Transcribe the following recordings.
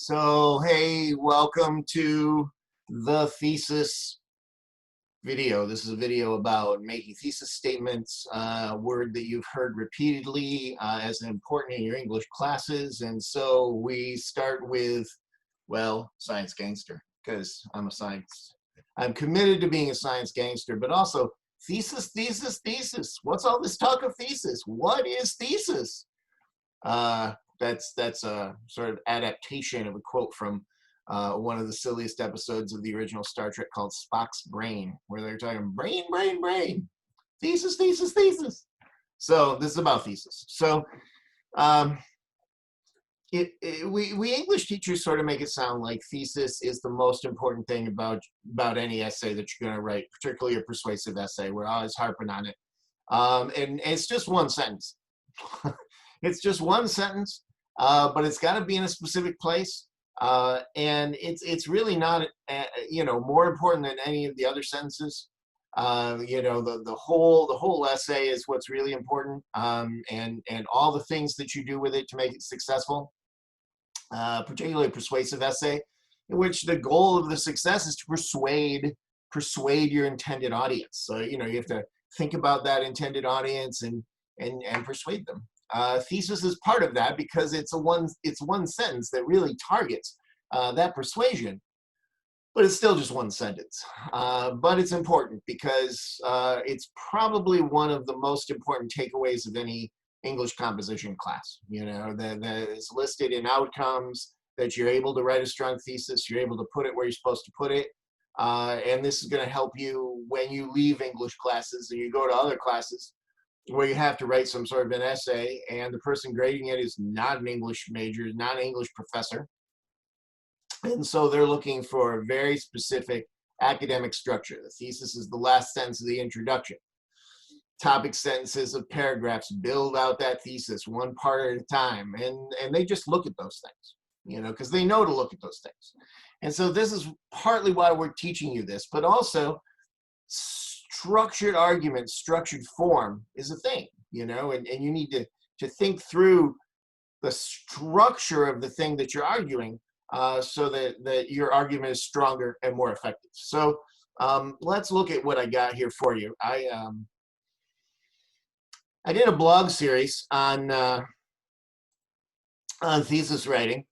So, hey, welcome to the thesis video. This is a video about making thesis statements, a word that you've heard repeatedly as important in your English classes. And so we start with, well, science gangster, because I'm committed to being a science gangster, but also thesis, thesis, thesis. What's all this talk of thesis? What is thesis? That's a sort of adaptation of a quote from one of the silliest episodes of the original Star Trek called Spock's Brain, where they're talking brain, brain, brain, thesis, thesis, thesis. So this is about thesis. So we English teachers sort of make it sound like thesis is the most important thing about any essay that you're going to write, particularly a persuasive essay. We're always harping on it. And it's just one sentence. It's just one sentence, but it's got to be in a specific place, and it's really not, more important than any of the other sentences. The whole essay is what's really important, and all the things that you do with it to make it successful. Particularly a persuasive essay, in which the goal of the success is to persuade your intended audience. So you have to think about that intended audience and persuade them. Thesis is part of that because it's one sentence that really targets that persuasion, but it's still just one sentence. But it's important because it's probably one of the most important takeaways of any English composition class. That is listed in outcomes, that you're able to write a strong thesis, you're able to put it where you're supposed to put it, and this is going to help you when you leave English classes and you go to other classes where you have to write some sort of an essay, and the person grading it is not an English major, not an English professor. And so they're looking for a very specific academic structure. The thesis is the last sentence of the introduction. Topic sentences of paragraphs build out that thesis one part at a time. And they just look at those things, because they know to look at those things. And so this is partly why we're teaching you this, but also structured argument, structured form is a thing, and you need to think through the structure of the thing that you're arguing so that your argument is stronger and more effective. So let's look at what I got here for you. I did a blog series on thesis writing,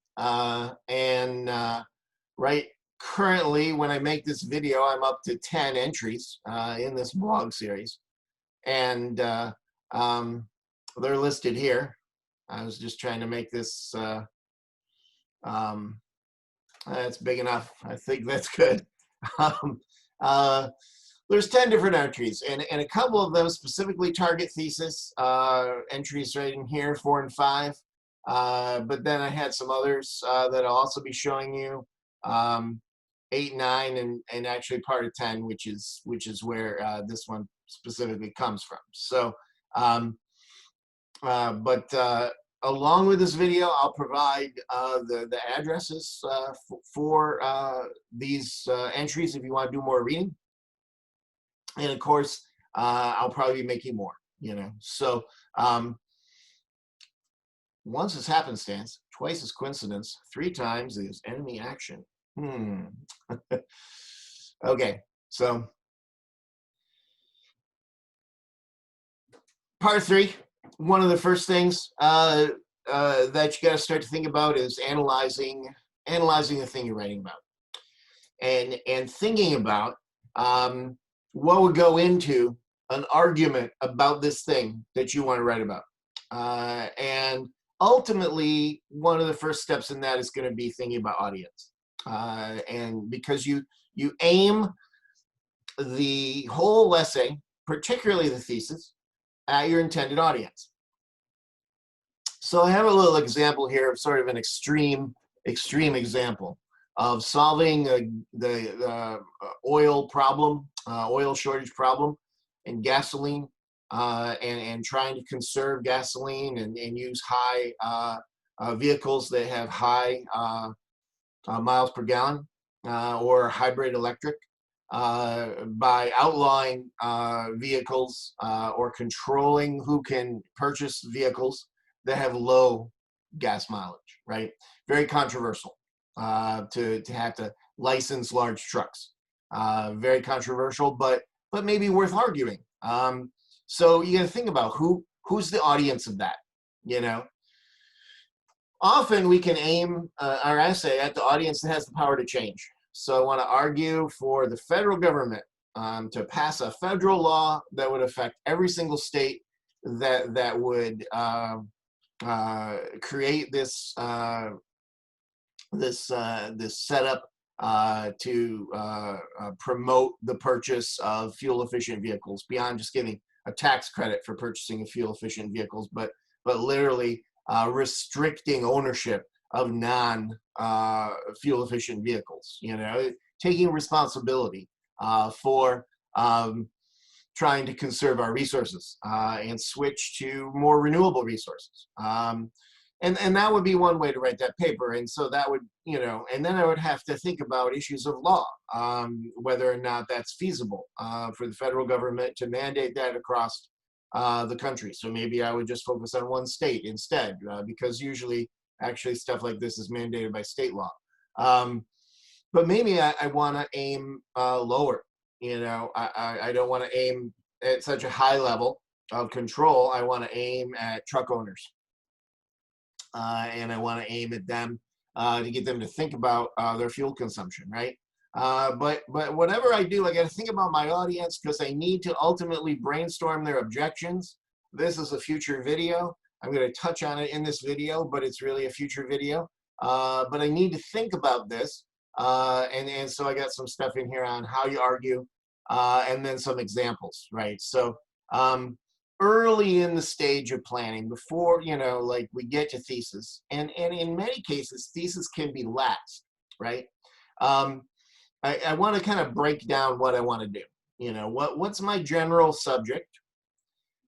currently, when I make this video, I'm up to 10 entries in this blog series, and they're listed here. I was just trying to make this, that's big enough. I think that's good. There's 10 different entries, and a couple of them specifically target thesis entries right in here, 4 and 5. But then I had some others that I'll also be showing you. 8, 9, and actually part of 10, which is where this one specifically comes from. So, along with this video, I'll provide the addresses for these entries if you want to do more reading. And of course, I'll probably be making more. So once is happenstance, twice is coincidence, 3 times is enemy action. Okay, so part 3, one of the first things that you got to start to think about is analyzing the thing you're writing about, and thinking about what would go into an argument about this thing that you want to write about, and ultimately one of the first steps in that is going to be thinking about audience. And because you aim the whole essay, particularly the thesis, at your intended audience. So I have a little example here of sort of an extreme example of solving the oil problem, oil shortage problem, and gasoline, and trying to conserve gasoline and use high vehicles that have high miles per gallon, or hybrid electric, by outlawing vehicles or controlling who can purchase vehicles that have low gas mileage, right? Very controversial. to have to license large trucks. Very controversial, but maybe worth arguing. So you got to think about who's the audience of that. You know, often we can aim our essay at the audience that has the power to change. So I want to argue for the federal government to pass a federal law that would affect every single state, that would create this this setup to promote the purchase of fuel efficient vehicles beyond just giving a tax credit for purchasing of fuel efficient vehicles, but literally restricting ownership of non fuel efficient vehicles. You know, taking responsibility for trying to conserve our resources and switch to more renewable resources. And that would be one way to write that paper. And so that would, you know, and then I would have to think about issues of law, whether or not that's feasible for the federal government to mandate that across the country. So maybe I would just focus on one state instead, because usually actually stuff like this is mandated by state law. But maybe I want to aim lower. You know, I don't want to aim at such a high level of control. I want to aim at truck owners. And I want to aim at them to get them to think about their fuel consumption, right? But whatever I do, I got to think about my audience, because I need to ultimately brainstorm their objections. This is a future video. I'm going to touch on it in this video, but it's really a future video. But I need to think about this. And so I got some stuff in here on how you argue, and then some examples, right? So early in the stage of planning, before, you know, like we get to thesis, and in many cases, thesis can be last, right? I want to kind of break down what I want to do. You know, what's my general subject?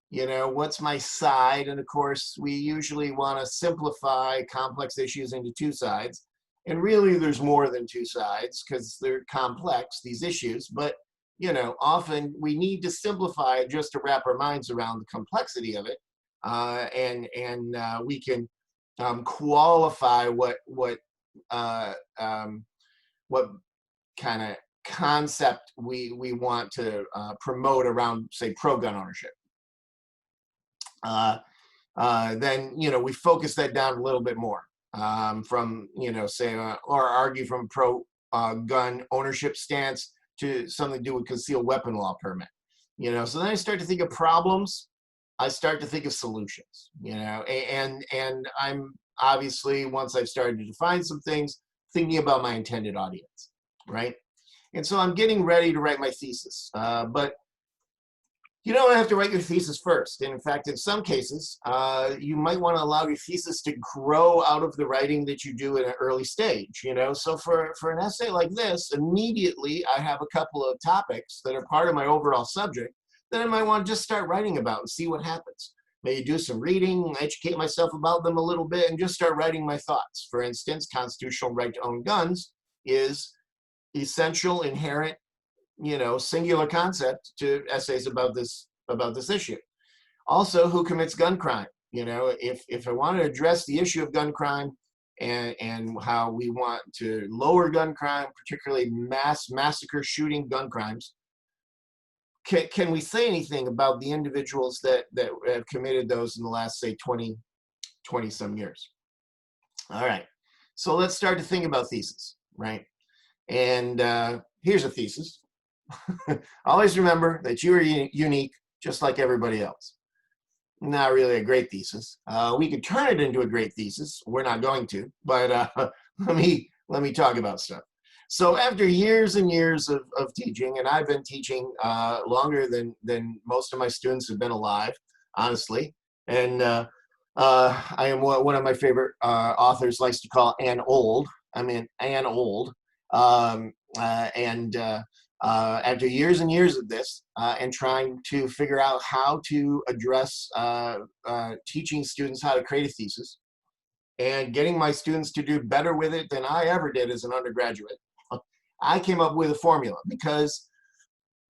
You know, what's my side? And of course, we usually want to simplify complex issues into two sides. And really, there's more than two sides because they're complex, these issues. But, you know, often we need to simplify it just to wrap our minds around the complexity of it. And we can qualify what kind of concept we want to promote around, say, pro-gun ownership. Then, you know, we focus that down a little bit more from, you know, say, or argue from pro-gun ownership stance to something to do with concealed weapon law permit. You know, so then I start to think of problems. I start to think of solutions, you know, and I'm obviously, once I've started to define some things, thinking about my intended audience, right? And so I'm getting ready to write my thesis, but you don't have to write your thesis first. And in fact, in some cases, you might want to allow your thesis to grow out of the writing that you do at an early stage, you know? So for an essay like this, immediately I have a couple of topics that are part of my overall subject that I might want to just start writing about and see what happens. Maybe do some reading, educate myself about them a little bit, and just start writing my thoughts. For instance, constitutional right to own guns is essential, inherent, you know, singular concept to essays about this issue. Also, who commits gun crime? You know, if I want to address the issue of gun crime and how we want to lower gun crime, particularly mass massacre shooting gun crimes, can we say anything about the individuals that have committed those in the last, say, 20 some years? All right, so let's start to think about thesis, right? And here's a thesis. Always remember that you are unique, just like everybody else. Not really a great thesis. We could turn it into a great thesis. We're not going to, but let me talk about stuff. So after years and years of teaching, and I've been teaching longer than most of my students have been alive, honestly, and I am what one of my favorite authors likes to call Ann Old. I mean, Ann Old. After years and years of this and trying to figure out how to address teaching students how to create a thesis and getting my students to do better with it than I ever did as an undergraduate, I came up with a formula, because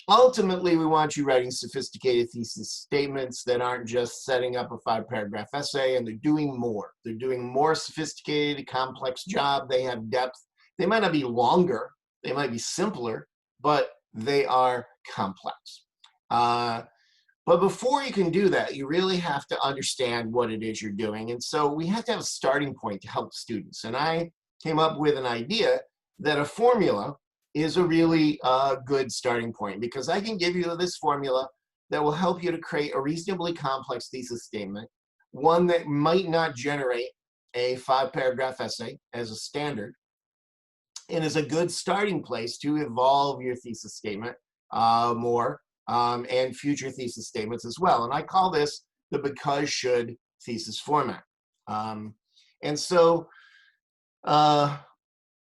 ultimately we want you writing sophisticated thesis statements that aren't just setting up a 5-paragraph essay, and they're doing more. They're doing more sophisticated, complex job. They have depth. They might not be longer, they might be simpler, but they are complex. But before you can do that, you really have to understand what it is you're doing. And so we have to have a starting point to help students. And I came up with an idea that a formula is a really good starting point, because I can give you this formula that will help you to create a reasonably complex thesis statement, one that might not generate a 5-paragraph essay as a standard, and is a good starting place to evolve your thesis statement more, and future thesis statements as well. And I call this the because should thesis format. And so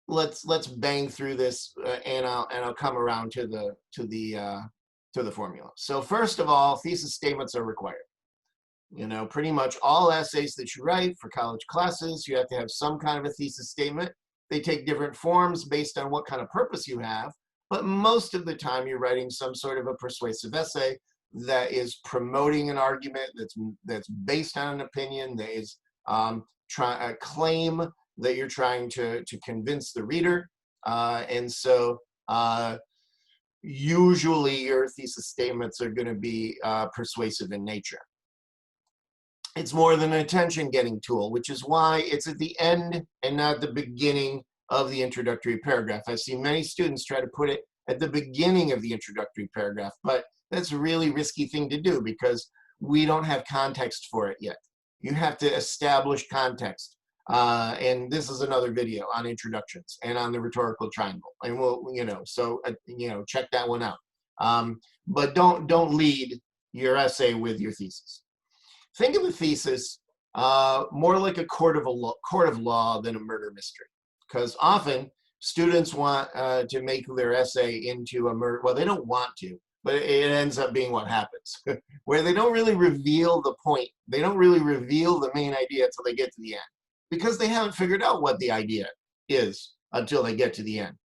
let's bang through this, and I'll come around to the formula. So first of all, thesis statements are required. You know, pretty much all essays that you write for college classes, you have to have some kind of a thesis statement. They take different forms based on what kind of purpose you have, but most of the time you're writing some sort of a persuasive essay that is promoting an argument, that's based on an opinion, that is a claim that you're trying to convince the reader. And so usually your thesis statements are going to be persuasive in nature. It's more than an attention-getting tool, which is why it's at the end and not the beginning of the introductory paragraph. I've seen many students try to put it at the beginning of the introductory paragraph, but that's a really risky thing to do because we don't have context for it yet. You have to establish context. And this is another video on introductions and on the rhetorical triangle. And we'll, so, check that one out. But don't lead your essay with your thesis. Think of a thesis more like a court of law than a murder mystery, because often students want to make their essay into a murder. Well, they don't want to, but it ends up being what happens, where they don't really reveal the point. They don't really reveal the main idea until they get to the end, because they haven't figured out what the idea is until they get to the end.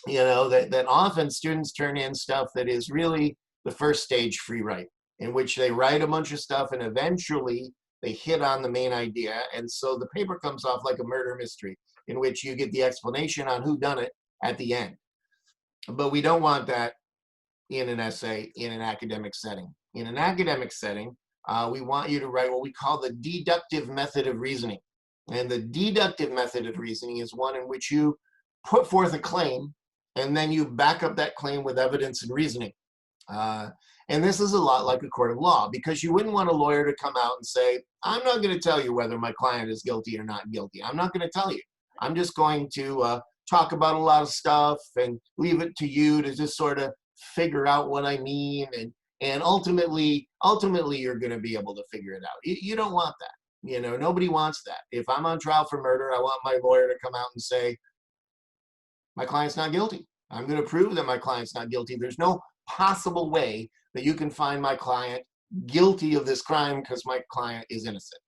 You know, that often students turn in stuff that is really the first stage free write, in which they write a bunch of stuff and eventually they hit on the main idea. And so the paper comes off like a murder mystery, in which you get the explanation on who done it at the end. But we don't want that in an essay in an academic setting. In an academic setting, we want you to write what we call the deductive method of reasoning. And the deductive method of reasoning is one in which you put forth a claim and then you back up that claim with evidence and reasoning. And this is a lot like a court of law, because you wouldn't want a lawyer to come out and say, I'm not going to tell you whether my client is guilty or not guilty. I'm not going to tell you. I'm just going to talk about a lot of stuff and leave it to you to just sort of figure out what I mean. And ultimately you're going to be able to figure it out. You don't want that. Nobody wants that. If I'm on trial for murder, I want my lawyer to come out and say, my client's not guilty. I'm going to prove that my client's not guilty. There's no possible way that you can find my client guilty of this crime because my client is innocent.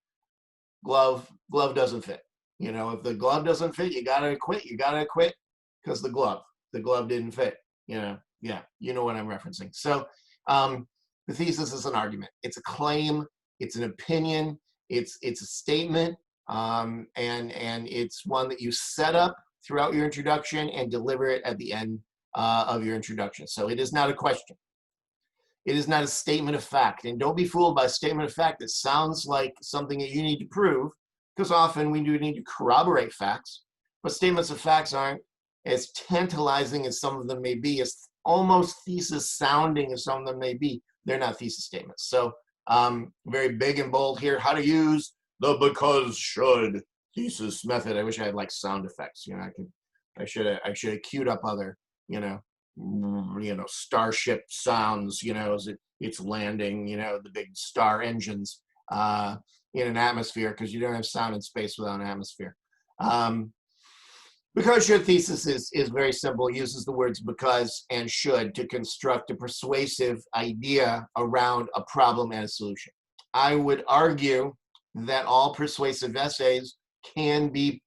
Glove doesn't fit. If the glove doesn't fit, you got to acquit. You got to acquit because the glove didn't fit. Yeah, you know what I'm referencing. So the thesis is an argument. It's a claim. It's an opinion. It's a statement, and it's one that you set up throughout your introduction and deliver it at the end of your introduction. So it is not a question. It is not a statement of fact. And don't be fooled by a statement of fact that sounds like something that you need to prove, because often we do need to corroborate facts. But statements of facts aren't as tantalizing as some of them may be, as almost thesis sounding as some of them may be. They're not thesis statements. So very big and bold here, how to use the because should thesis method. I wish I had like sound effects. I should have queued up other, starship sounds, as it's landing, the big star engines in an atmosphere, because you don't have sound in space without an atmosphere. Because should thesis is very simple. It uses the words because and should to construct a persuasive idea around a problem and a solution. I would argue that all persuasive essays can be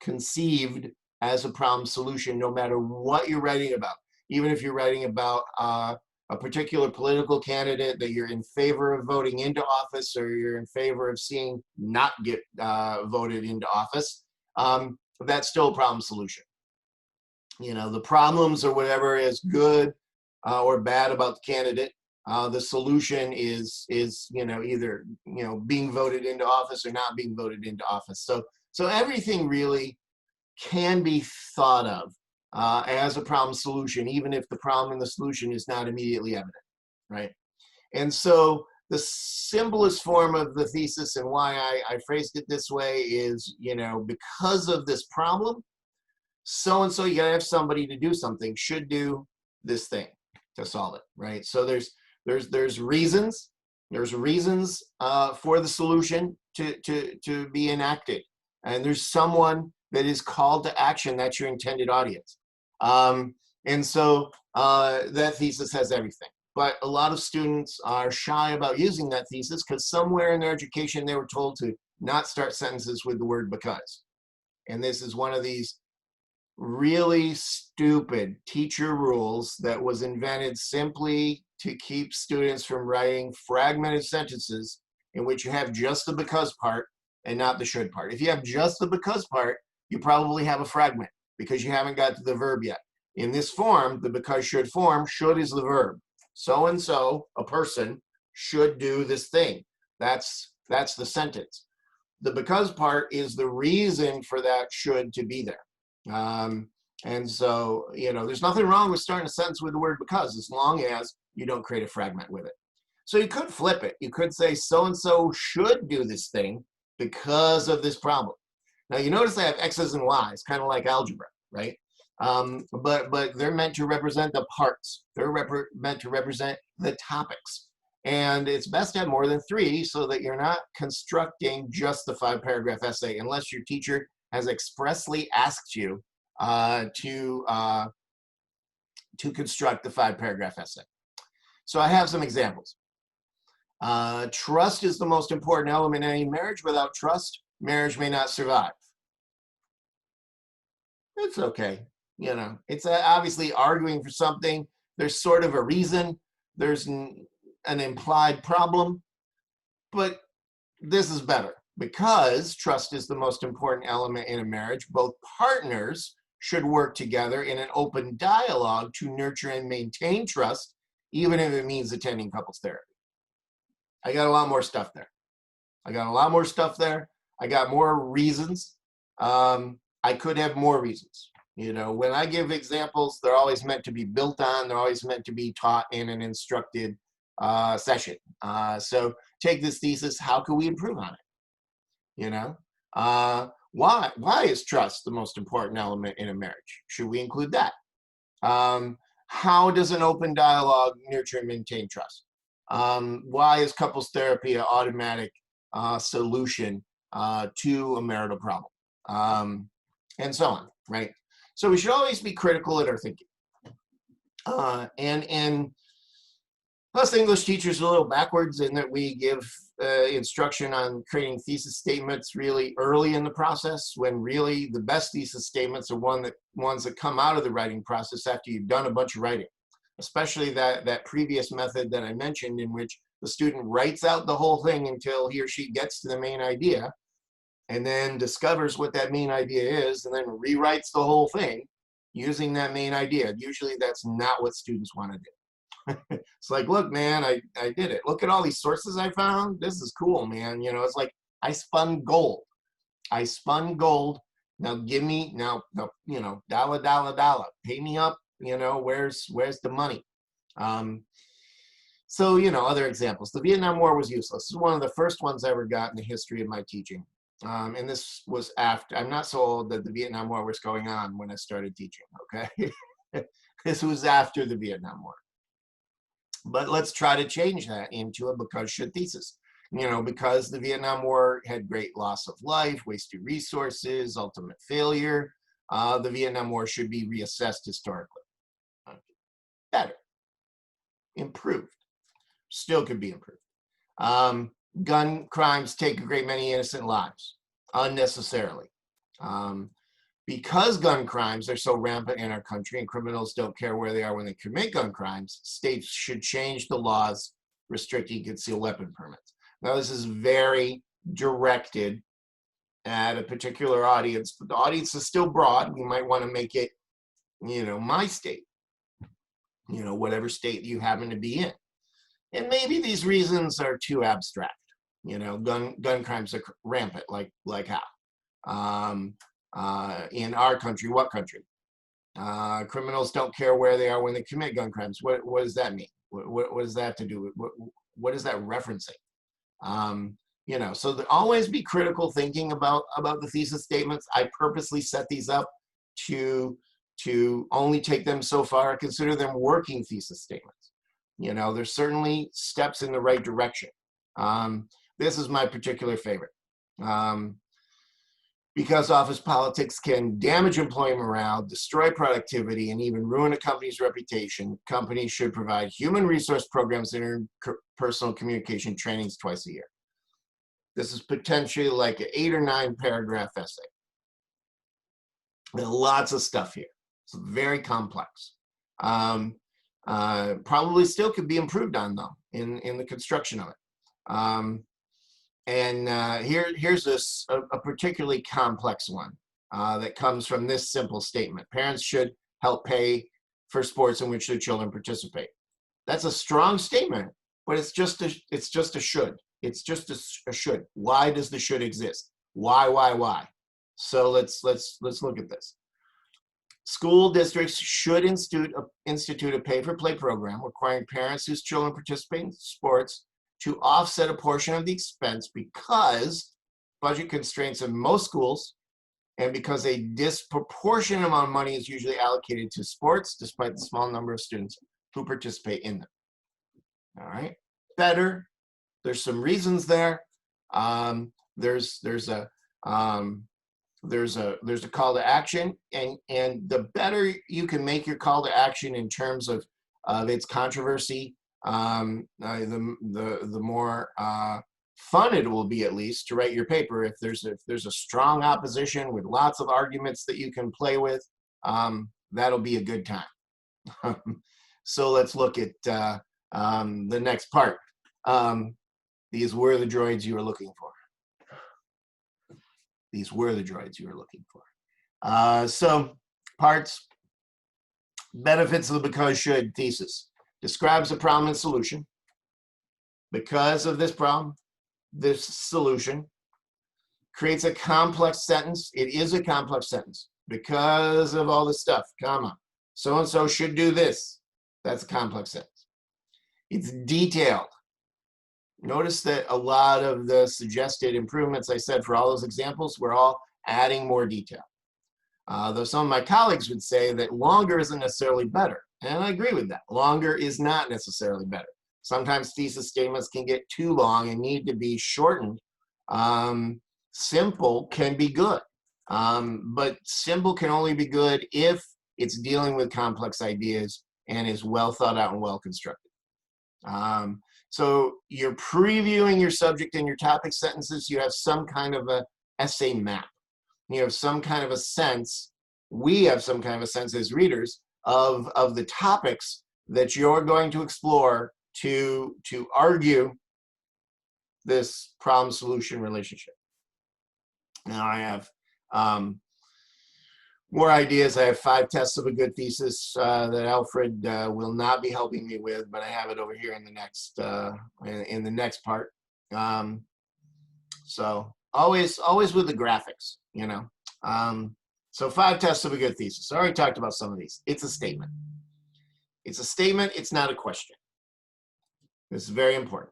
conceived as a problem solution, no matter what you're writing about. Even if you're writing about a particular political candidate that you're in favor of voting into office, or you're in favor of seeing not get voted into office, that's still a problem solution. You know, the problems or whatever is good or bad about the candidate. The solution is either being voted into office or not being voted into office. So everything really can be thought of as a problem solution, even if the problem and the solution is not immediately evident, right? And so the simplest form of the thesis, and why I phrased it this way, is, because of this problem, so-and-so, you gotta have somebody to do something, should do this thing to solve it, right? So there's reasons for the solution to be enacted, and there's someone that is called to action. That's your intended audience. And so that thesis has everything. But a lot of students are shy about using that thesis because somewhere in their education they were told to not start sentences with the word because. And this is one of these really stupid teacher rules that was invented simply to keep students from writing fragmented sentences in which you have just the because part and not the should part. If you have just the because part, you probably have a fragment because you haven't got to the verb yet. In this form, the because should form, should is the verb. So-and-so, a person, should do this thing. That's the sentence. The because part is the reason for that should to be there. And so, there's nothing wrong with starting a sentence with the word because, as long as you don't create a fragment with it. So you could flip it. You could say so-and-so should do this thing because of this problem. Now you notice I have X's and Y's, kind of like algebra, right? But they're meant to represent the parts. They're meant to represent the topics. And it's best to have more than 3 so that you're not constructing just the 5-paragraph essay unless your teacher has expressly asked you to construct the 5-paragraph essay. So I have some examples. Trust is the most important element in any marriage. Without trust, marriage may not survive. It's okay. It's obviously arguing for something. There's sort of a reason. There's an implied problem. But this is better. Because trust is the most important element in a marriage, both partners should work together in an open dialogue to nurture and maintain trust, even if it means attending couples therapy. I got a lot more stuff there. I got more reasons. I could have more reasons. When I give examples, they're always meant to be built on. They're always meant to be taught in an instructed session. So take this thesis. How can we improve on it? Why is trust the most important element in a marriage? Should we include that? How does an open dialogue nurture and maintain trust? Why is couples therapy an automatic solution to a marital problem? And so on, right? So we should always be critical in our thinking. And us English teachers are a little backwards in that we give instruction on creating thesis statements really early in the process, when really the best thesis statements are ones that come out of the writing process after you've done a bunch of writing, especially that previous method that I mentioned, in which the student writes out the whole thing until he or she gets to the main idea, and then discovers what that main idea is, and then rewrites the whole thing using that main idea. Usually that's not what students want to do. It's like, look, man, I did it. Look at all these sources I found. This is cool, man. It's like I spun gold. Now give me, dollar. Pay me up. Where's the money? So, other examples. The Vietnam War was useless. This is one of the first ones I ever got in the history of my teaching. And this was after, I'm not so old that the Vietnam War was going on when I started teaching, okay? This was after the Vietnam War. But let's try to change that into a because should thesis. Because the Vietnam War had great loss of life, wasted resources, ultimate failure, the Vietnam War should be reassessed historically. Better. Improved. Still could be improved. Gun crimes take a great many innocent lives unnecessarily. Because gun crimes are so rampant in our country and criminals don't care where they are when they commit gun crimes, states should change the laws restricting concealed weapon permits. Now, this is very directed at a particular audience, but the audience is still broad. You might want to make it, my state, whatever state you happen to be in. And maybe these reasons are too abstract. Gun crimes are rampant, like how? In our country, what country? Criminals don't care where they are when they commit gun crimes. What does that mean? What does that have to do with, what is that referencing? So there always be critical thinking about the thesis statements. I purposely set these up to only take them so far. I consider them working thesis statements. There's certainly steps in the right direction. This is my particular favorite. Because office politics can damage employee morale, destroy productivity, and even ruin a company's reputation, companies should provide human resource programs and interpersonal communication trainings twice a year. This is potentially like an 8 or 9 paragraph essay. There's lots of stuff here. It's very complex. Probably still could be improved on, though, in the construction of it. Here's a particularly complex one that comes from this simple statement. Parents should help pay for sports in which their children participate. That's a strong statement, but it's just a should. It's just a should. Why does the should exist? Why? So let's look at this. School districts should institute a pay-for-play program requiring parents whose children participate in sports to offset a portion of the expense because budget constraints in most schools and because a disproportionate amount of money is usually allocated to sports despite the small number of students who participate in them. All right, better. There's some reasons there. There's a call to action, and the better you can make your call to action in terms of its controversy, the more fun it will be, at least, to write your paper. If there's a strong opposition with lots of arguments that you can play with, that'll be a good time. So let's look at the next part. These were the droids you were looking for. These were the droids you were looking for. So parts, benefits of the because should thesis. Describes the problem and solution. Because of this problem, this solution creates a complex sentence. It is a complex sentence. Because of all this stuff, comma, so-and-so should do this. That's a complex sentence. It's detailed. Notice that a lot of the suggested improvements I said for all those examples were all adding more detail. Though some of my colleagues would say that longer isn't necessarily better. And I agree with that. Longer is not necessarily better. Sometimes thesis statements can get too long and need to be shortened. Simple can be good, but simple can only be good if it's dealing with complex ideas and is well thought out and well constructed. So you're previewing your subject and your topic sentences. You have some kind of a essay map. You have some kind of a sense. We have some kind of a sense as readers of the topics that you're going to explore to argue this problem-solution relationship. Now I have more ideas. I have 5 tests of a good thesis that Alfred will not be helping me with, but I have it over here in the next in the next part. So always with the graphics, you know. So 5 tests of a good thesis. I already talked about some of these. It's a statement. It's a statement. It's not a question. This is very important.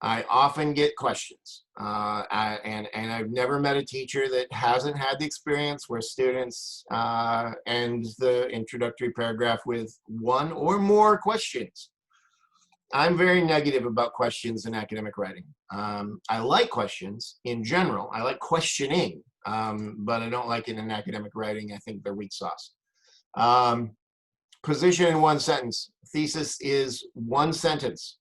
I often get questions, and I've never met a teacher that hasn't had the experience where students end the introductory paragraph with 1 or more questions. I'm very negative about questions in academic writing. I like questions in general. I like questioning, but I don't like it in academic writing. I think they're weak sauce. Position in 1 sentence. Thesis is 1 sentence.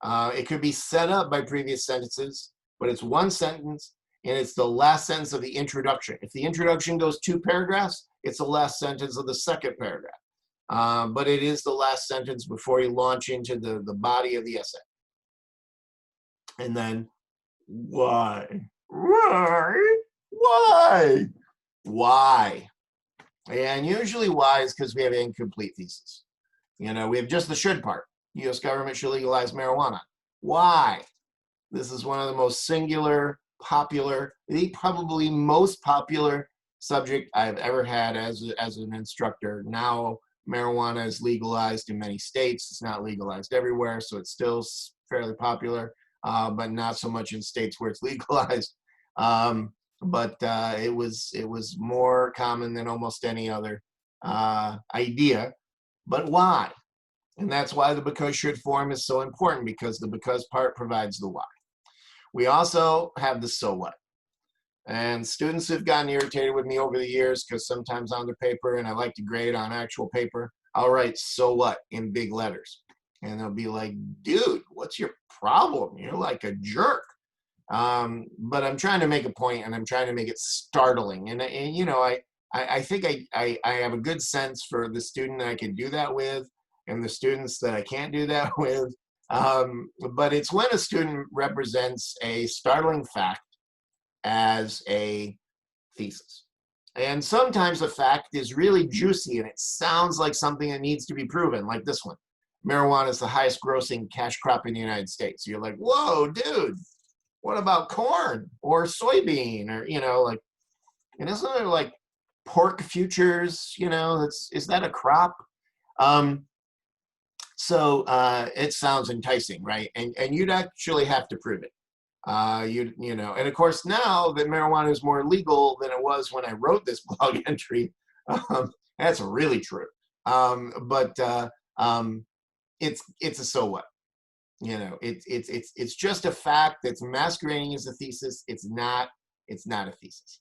It could be set up by previous sentences, but it's 1 sentence, and it's the last sentence of the introduction. If the introduction goes 2 paragraphs, it's the last sentence of the 2nd paragraph. But it is the last sentence before you launch into the body of the essay. And then, why? Why? Why? And usually why is because we have incomplete thesis. You know, we have just the should part. U.S. government should legalize marijuana. Why? This is one of the most singular, popular, the probably most popular subject I've ever had as an instructor. Now marijuana is legalized in many states. It's not legalized everywhere, so it's still fairly popular, but not so much in states where it's legalized. But it was more common than almost any other idea. But why? And that's why the because should form is so important, because the because part provides the why. We also have the so what. And students have gotten irritated with me over the years because sometimes on their paper, and I like to grade on actual paper, I'll write so what in big letters. And they'll be like, dude, what's your problem? You're like a jerk. But I'm trying to make a point, and I'm trying to make it startling. And you know, I think I have a good sense for the student that I can do that with and the students that I can't do that with. But it's when a student represents a startling fact as a thesis. And sometimes the fact is really juicy and it sounds like something that needs to be proven, like this one. Marijuana is the highest grossing cash crop in the United States. You're like, whoa, dude, what about corn or soybean? Or, you know, like, and isn't there like pork futures, you know, is that a crop? So it sounds enticing, right? And you'd actually have to prove it. You know, and of course now that marijuana is more legal than it was when I wrote this blog entry, that's really true. But it's a so what, you know, it's just a fact that's masquerading as a thesis. It's not a thesis.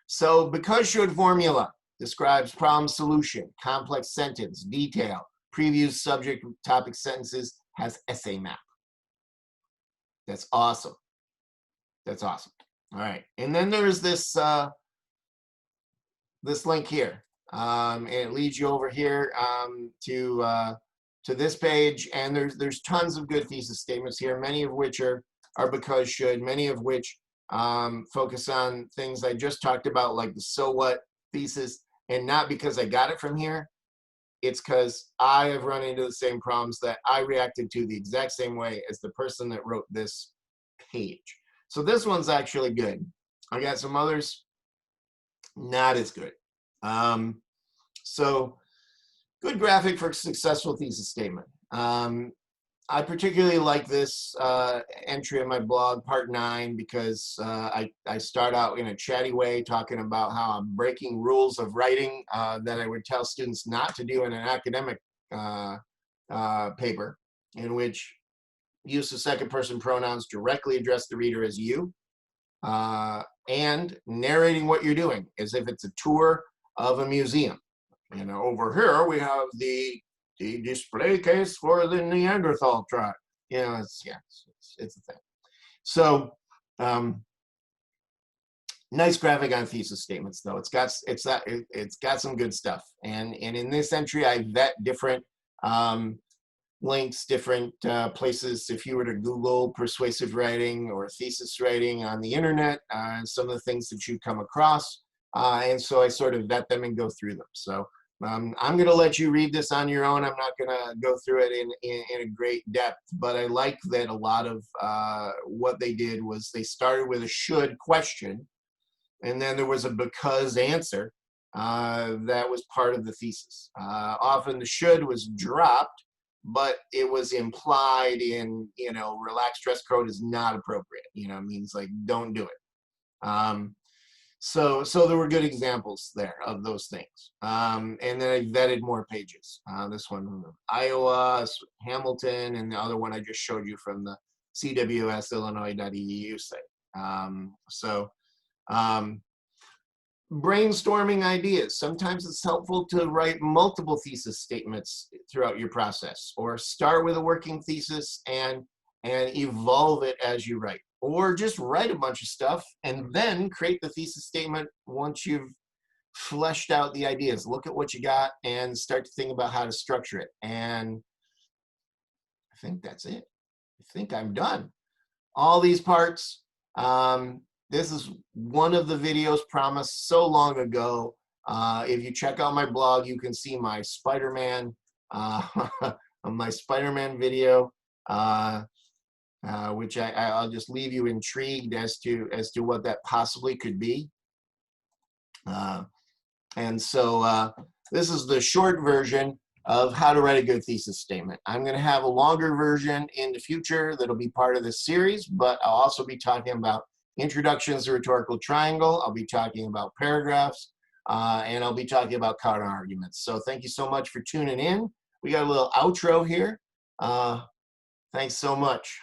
So because should formula describes problem solution, complex sentence, detail, previews subject topic sentences, has essay map. That's awesome. That's awesome. All right, and then there's this this link here, and it leads you over here to this page, and there's tons of good thesis statements here, many of which are because should, many of which focus on things I just talked about, like the so what thesis, and not because I got it from here. It's because I have run into the same problems that I reacted to the exact same way as the person that wrote this page. So this one's actually good. I got some others, not as good. So good graphic for a successful thesis statement. I particularly like this entry in my blog, part 9, because I start out in a chatty way talking about how I'm breaking rules of writing that I would tell students not to do in an academic paper, in which use of second person pronouns directly address the reader as you, and narrating what you're doing as if it's a tour of a museum. You know, over here we have the display case for the Neanderthal tribe. You know, it's a thing. So nice graphic on thesis statements, though. It's got some good stuff. And in this entry, I vet different links, different places. If you were to Google persuasive writing or thesis writing on the internet, some of the things that you come across. And so I sort of vet them and go through them. So I'm going to let you read this on your own. I'm not going to go through it in a great depth, but I like that a lot of what they did was they started with a should question, and then there was a because answer that was part of the thesis. Often the should was dropped, but it was implied in, you know, relaxed dress code is not appropriate. You know, it means like don't do it. So there were good examples there of those things. And then I vetted more pages. This one from Iowa, Hamilton, and the other one I just showed you from the cwsillinois.edu site. Brainstorming ideas. Sometimes it's helpful to write multiple thesis statements throughout your process, or start with a working thesis and evolve it as you write. Or just write a bunch of stuff and then create the thesis statement once you've fleshed out the ideas. Look at what you got and start to think about how to structure it. And I think that's it. I think I'm done. All these parts, this is one of the videos promised so long ago. If you check out my blog, you can see my Spider-Man, my Spider-Man video, which I'll just leave you intrigued as to what that possibly could be. And so this is the short version of how to write a good thesis statement. I'm going to have a longer version in the future that'll be part of this series, but I'll also be talking about introductions to rhetorical triangle. I'll be talking about paragraphs, and I'll be talking about counter arguments. So thank you so much for tuning in. We got a little outro here. Thanks so much.